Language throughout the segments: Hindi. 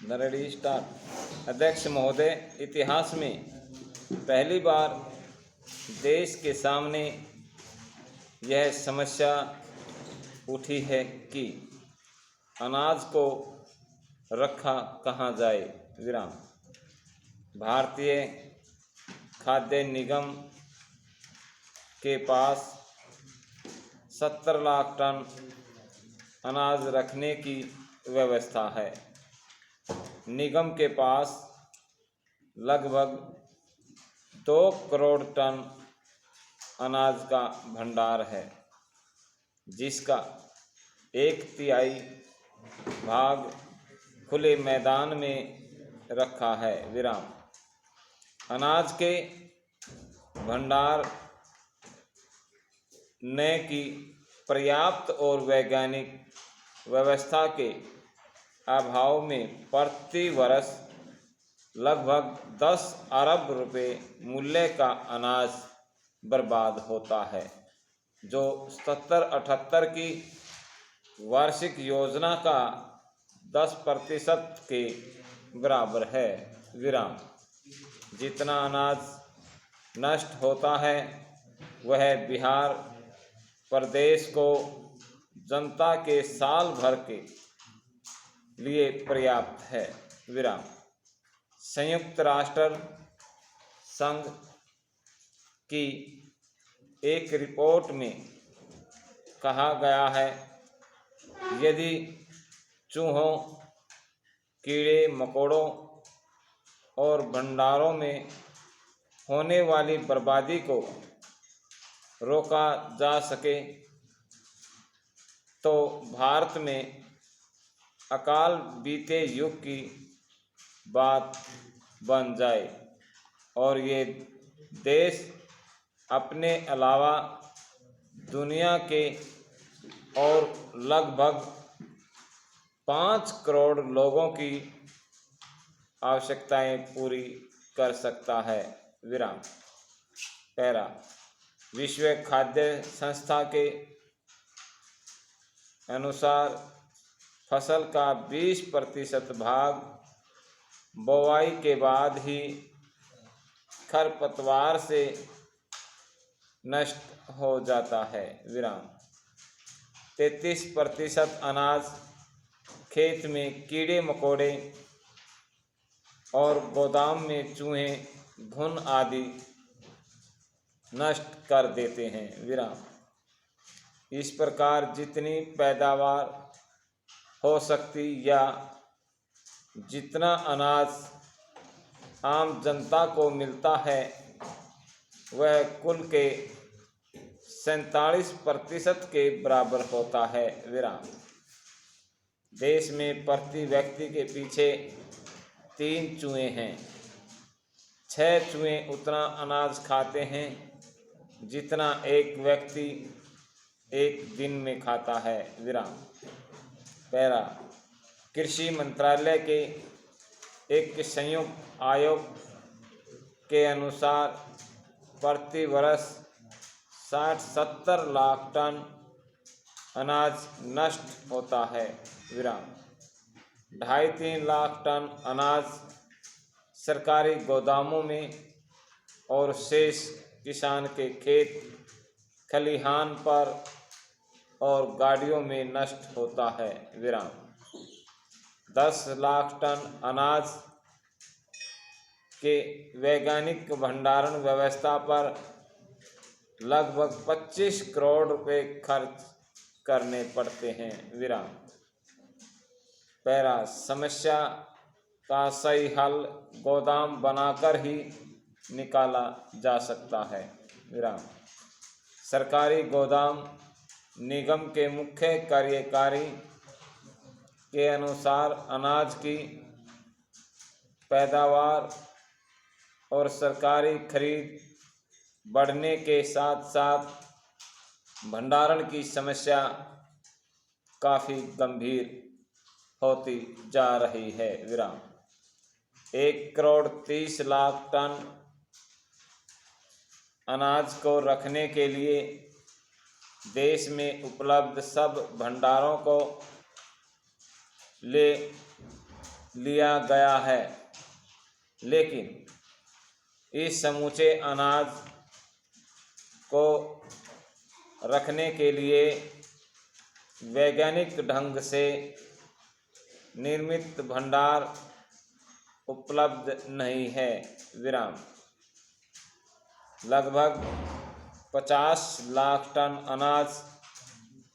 Ready start. अध्यक्ष महोदय, इतिहास में पहली बार देश के सामने यह समस्या उठी है कि अनाज को रखा कहाँ जाए। विराम। भारतीय खाद्य निगम के पास 70 लाख टन अनाज रखने की व्यवस्था है। निगम के पास लगभग 2 करोड़ टन अनाज का भंडार है, जिसका 1/3 भाग खुले मैदान में रखा है। विराम। अनाज के भंडार न की पर्याप्त और वैज्ञानिक व्यवस्था के अभाव में प्रति वर्ष लगभग 10 अरब रुपए मूल्य का अनाज बर्बाद होता है, जो 70-78 की वार्षिक योजना का 10% के बराबर है। विराम। जितना अनाज नष्ट होता है वह बिहार प्रदेश को जनता के साल भर के लिए पर्याप्त है। विराम। संयुक्त राष्ट्र संघ की एक रिपोर्ट में कहा गया है, यदि चूहों, कीड़े मकोड़ों और भंडारों में होने वाली बर्बादी को रोका जा सके तो भारत में अकाल बीते युग की बात बन जाए और ये देश अपने अलावा दुनिया के और लगभग 5 करोड़ लोगों की आवश्यकताएं पूरी कर सकता है। विराम। पैरा। विश्व खाद्य संस्था के अनुसार फसल का 20% भाग बोवाई के बाद ही खरपतवार से नष्ट हो जाता है। विराम। 33% अनाज खेत में कीड़े मकोड़े और गोदाम में चूहे, घुन आदि नष्ट कर देते हैं। विराम। इस प्रकार जितनी पैदावार हो सकती या जितना अनाज आम जनता को मिलता है वह कुल के 47% के बराबर होता है। विराम। देश में प्रति व्यक्ति के पीछे 3 चूहे हैं। 6 चूहे उतना अनाज खाते हैं जितना एक व्यक्ति एक दिन में खाता है। विराम। पैरा। कृषि मंत्रालय के एक संयुक्त आयोग के अनुसार प्रति वर्ष 60-70 लाख टन अनाज नष्ट होता है। विराम। 2.5-3 लाख टन अनाज सरकारी गोदामों में और शेष किसान के खेत खलिहान पर और गाड़ियों में नष्ट होता है। विराम। 10 लाख टन अनाज के वैज्ञानिक भंडारण व्यवस्था पर लगभग 25 करोड़ रुपए खर्च करने पड़ते हैं। विराम। पैरा। समस्या का सही हल गोदाम बनाकर ही निकाला जा सकता है। विराम। सरकारी गोदाम निगम के मुख्य कार्यकारी के अनुसार अनाज की पैदावार और सरकारी खरीद बढ़ने के साथ साथ भंडारण की समस्या काफ़ी गंभीर होती जा रही है। विराम। 1 करोड़ 30 लाख टन अनाज को रखने के लिए देश में उपलब्ध सब भंडारों को ले लिया गया है, लेकिन इस समूचे अनाज को रखने के लिए वैज्ञानिक ढंग से निर्मित भंडार उपलब्ध नहीं है। विराम। लगभग 50 लाख टन अनाज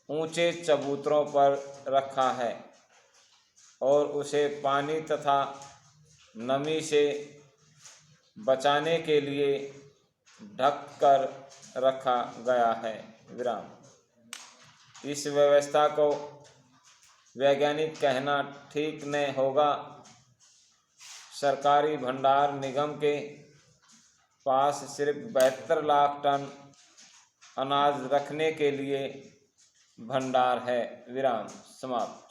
ऊंचे चबूतरों पर रखा है और उसे पानी तथा नमी से बचाने के लिए ढक कर रखा गया है। विराम। इस व्यवस्था को वैज्ञानिक कहना ठीक न होगा। सरकारी भंडार निगम के पास सिर्फ 72 लाख टन अनाज रखने के लिए भंडार है। विराम समाप्त।